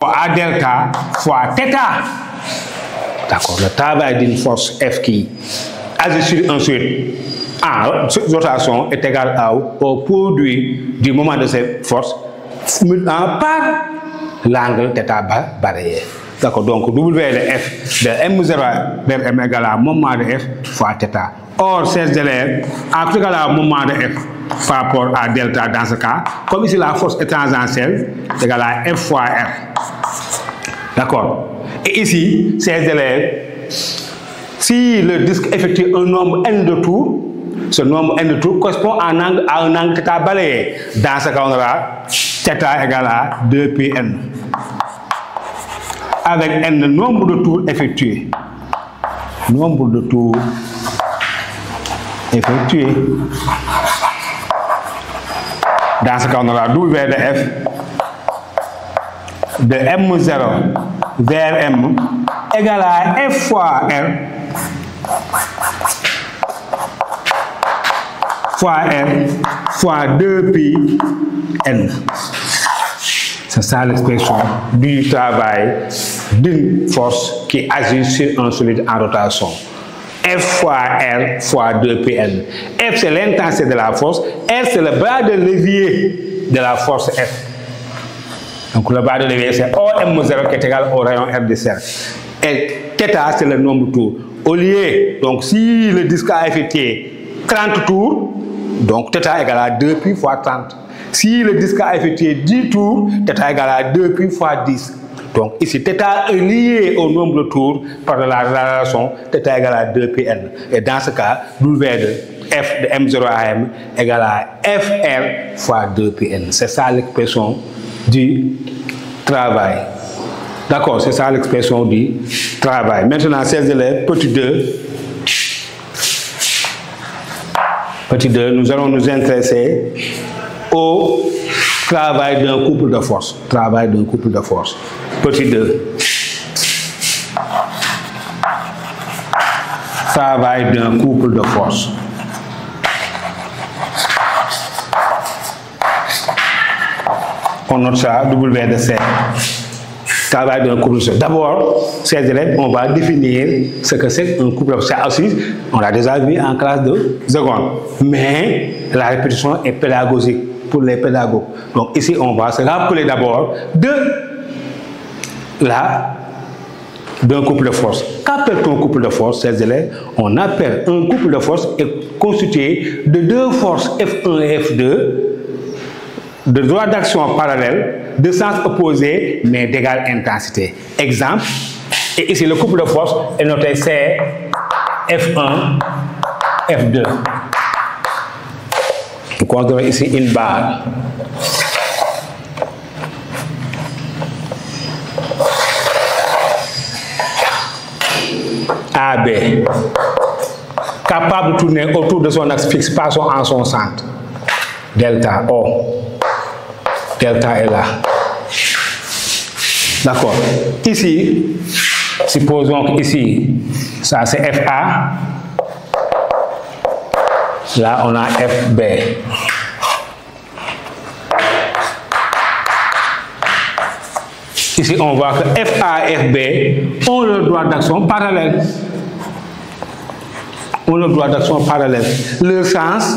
A delta fois θ. D'accord, le travail d'une force F qui agit sur un solide en rotation est égal au produit du moment de cette force par l'angle θ barrière. D'accord, donc W de F de M0 vers M égale à moment de F fois θ. Or, ces élèves, en tout cas, le moment de F par rapport à delta dans ce cas, comme ici la force est tangentielle, c'est égal à F fois R. D'accord. Et ici, ces élèves, si le disque effectue un nombre n de tours, ce nombre n de tours correspond à un angle θ balayé. Dans ce cas, on aura θ égale à 2πn. Avec n le nombre de tours effectués. Nombre de tours effectués. Dans ce cas, on aura W de F de M0 vers M égale à F fois R fois 2π n. C'est ça l'expression du travail d'une force qui agit sur un solide en rotation. F fois R fois 2πn. F c'est l'intensité de la force, R c'est le bras de levier de la force F. Donc le bras de levier c'est OM0 qui est égal au rayon R du cercle. Et θ c'est le nombre de tours. Au lieu, donc si le disque a effectué 30 tours, donc θ égale à 2π fois 30. Si le disque a effectué 10 tours, θ égale à 2π fois 10. Donc ici, θ est lié au nombre de tours par la relation θ égale à 2πn. Et dans ce cas, W de F de M0 à M égale à FR fois 2πn. C'est ça l'expression du travail. D'accord, c'est ça l'expression du travail. Maintenant, ces élèves, petit 2, nous allons nous intéresser au travail d'un couple de force. Travail d'un couple de force. Petit 2. Travail d'un couple de force. On note ça, W de C. Travail d'un couple de force. D'abord, ces élèves, on va définir ce que c'est un couple de force. Ça aussi, on l'a déjà vu en classe de seconde. Mais la répétition est pédagogique pour les pédagogues. Donc ici, on va se rappeler d'abord d'un couple de force. Qu'appelle-t-on un couple de force, ces élèves? On appelle un couple de force est constitué de deux forces F1 et F2, de droite d'action parallèle, de sens opposé, mais d'égale intensité. Exemple, et ici le couple de force est noté C, F1, F2. Nous considérons ici une barre. AB, capable de tourner autour de son axe fixe passant en son centre. Delta O. Delta est là. D'accord. Ici, supposons qu'ici, ça c'est FA. Là, on a FB. Ici, on voit que FA et FB ont le droit d'action parallèle. Leurs sens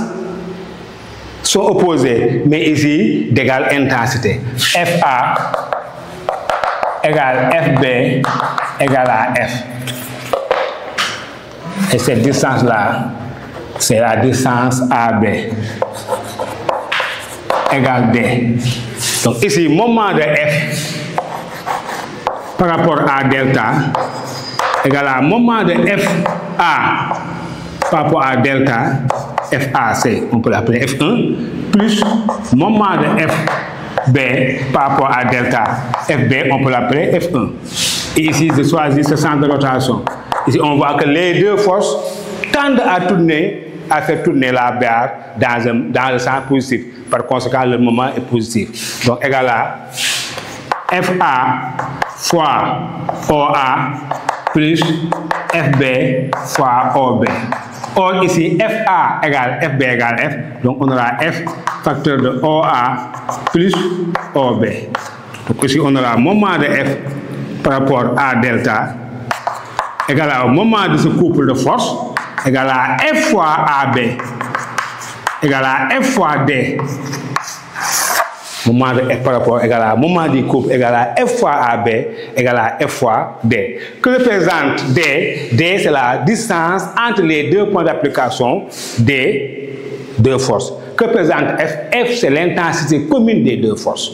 sont opposés, mais ici d'égale intensité. FA égale FB égale à F. Et cette distance-là, c'est la distance AB égale D. Donc ici, moment de F par rapport à delta égale à moment de FA par rapport à delta, FAC, on peut l'appeler F1, plus moment de FB par rapport à delta, FB, on peut l'appeler F1. Et ici, je choisis ce centre de rotation. Ici, on voit que les deux forces tendent à faire tourner la barre dans le sens positif. Par conséquent, le moment est positif. Donc, égal à FA fois OA plus FB fois OB. Or ici, FA égale FB égale F. Donc on aura F facteur de OA plus OB. Donc ici, on aura moment de F par rapport à delta égale au moment de ce couple de force égale à F fois AB égale à F fois D. Moment de F par rapport égale à moment du couple égale à F fois AB égale à F fois D. Que représente D? D, c'est la distance entre les deux points d'application des deux forces. Que représente F? F, c'est l'intensité commune des deux forces.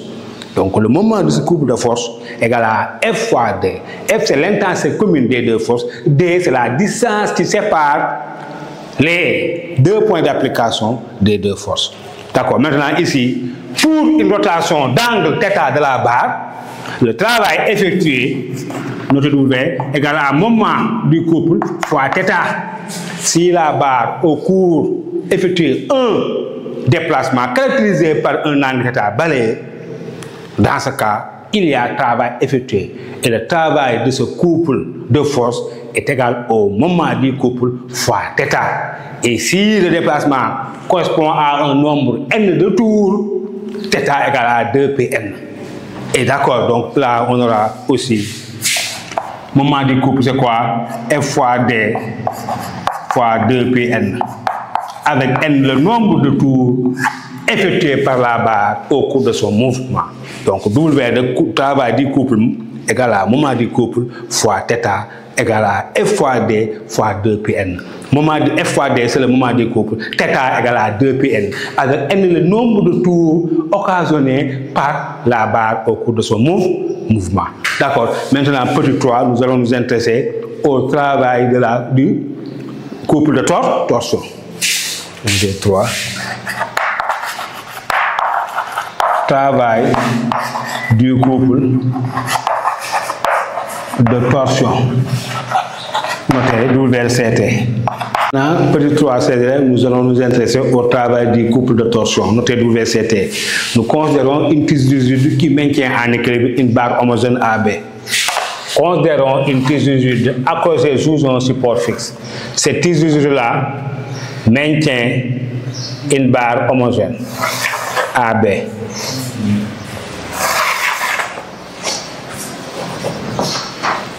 Donc le moment de ce couple de force égale à F fois D. F, c'est l'intensité commune des deux forces. D, c'est la distance qui sépare les deux points d'application des deux forces. D'accord. Maintenant ici, pour une rotation d'angle θ de la barre, le travail effectué, notre W, égale à moment du couple fois θ. Si la barre au cours effectue un déplacement caractérisé par un angle θ balayé, dans ce cas, il y a travail effectué. Et le travail de ce couple de force est égal au moment du couple fois θ. Et si le déplacement correspond à un nombre n de tours, θ égale à 2πn. Et d'accord, donc là on aura aussi moment du couple, c'est quoi? F fois D fois 2πn. Avec n le nombre de tours effectués par la barre au cours de son mouvement. Donc W, le travail du couple égale à moment du couple fois θ égale à F fois D fois 2πn. Moment de F fois D, c'est le moment du couple. θ égale à 2πn. Avec n le nombre de tours occasionnés par la barre au cours de son mouvement. D'accord. Maintenant, petit 3, nous allons nous intéresser au travail du couple de torsion. 1, 2, 3. Travail du couple de torsion. Notez WLCT. Maintenant, petit 3, nous allons nous intéresser au travail du couple de torsion. Notez WCT. Nous considérons une tige rigide qui maintient en équilibre une barre homogène AB. Considérons une tige rigide accrochée sous un support fixe. Cette tige rigide-là maintient une barre homogène AB.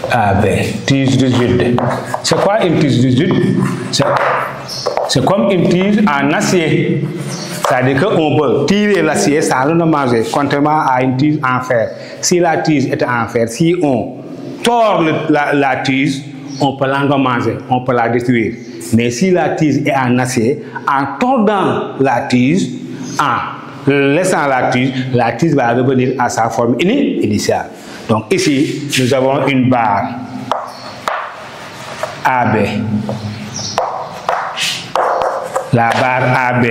AB, tige rigide. C'est quoi une tige rigide? C'est comme une tige en acier. C'est-à-dire qu'on peut tirer l'acier sans le manger, contrairement à une tige en fer. Si la tige est en fer, si on tord la tige, on peut l'endommager, on peut la détruire. Mais si la tige est en acier, en tordant la tige, en laissant la tige va revenir à sa forme initiale. Donc ici, nous avons une barre AB. La barre AB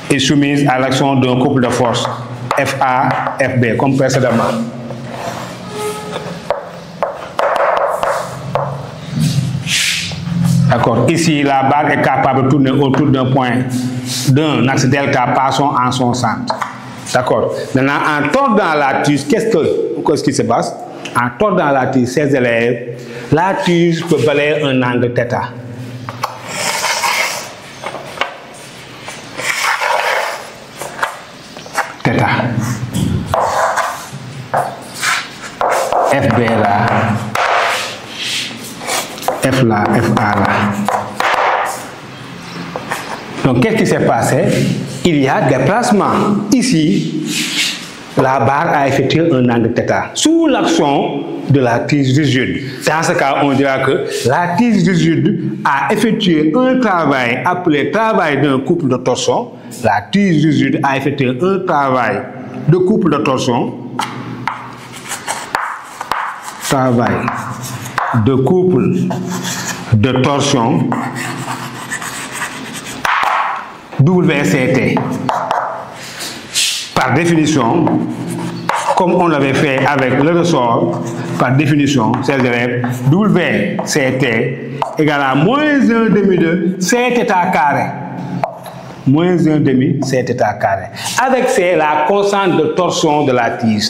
est soumise à l'action d'un couple de force FA, FB, comme précédemment. D'accord. Ici, la barre est capable de tourner autour d'un point, d'un axe delta passant en son centre. D'accord. Maintenant, en tordant la tige, qu'est-ce qui se passe? En tordant la tige, ses élèves, la tige peut balayer un angle θ. θ. FB là, F là, FA là. Donc, qu'est-ce qui s'est passé? Il y a des déplacements. Ici, la barre a effectué un angle θ sous l'action de la tige rigide. Dans ce cas, on dira que la tige rigide a effectué un travail appelé travail d'un couple de torsion. La tige rigide a effectué un travail de couple de torsion. Travail de couple de torsion. WCT. Par définition, comme on l'avait fait avec le ressort, par définition, c'est WCT égale à moins 1/2 de Cθ carré. Moins 1/2 Cθ carré. Avec C, la constante de torsion de la tige.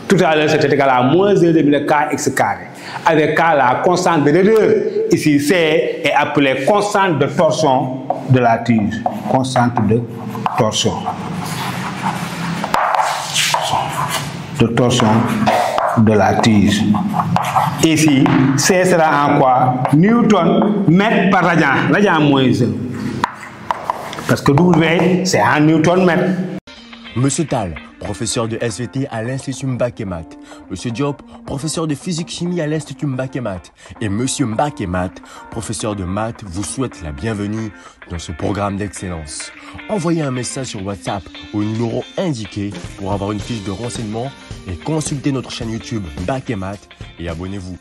Tout à l'heure, c'était égal à moins 1/2 de Kx carré. Avec K, la constante de raideur. Ici, c'est est appelée constante de torsion de la tige. Constante de torsion. De torsion de la tige. Ici, C sera en quoi? Newton mètre par radian. Radian moins 1. Parce que W, c'est en Newton mètre. Monsieur Tal, professeur de SVT à l'Institut Mbakemat. Monsieur Diop, professeur de physique-chimie à l'Institut Mbakemat. Et Monsieur Mbakemat, professeur de maths, vous souhaite la bienvenue dans ce programme d'excellence. Envoyez un message sur WhatsApp au numéro indiqué pour avoir une fiche de renseignement et consultez notre chaîne YouTube Mbakemat et abonnez-vous.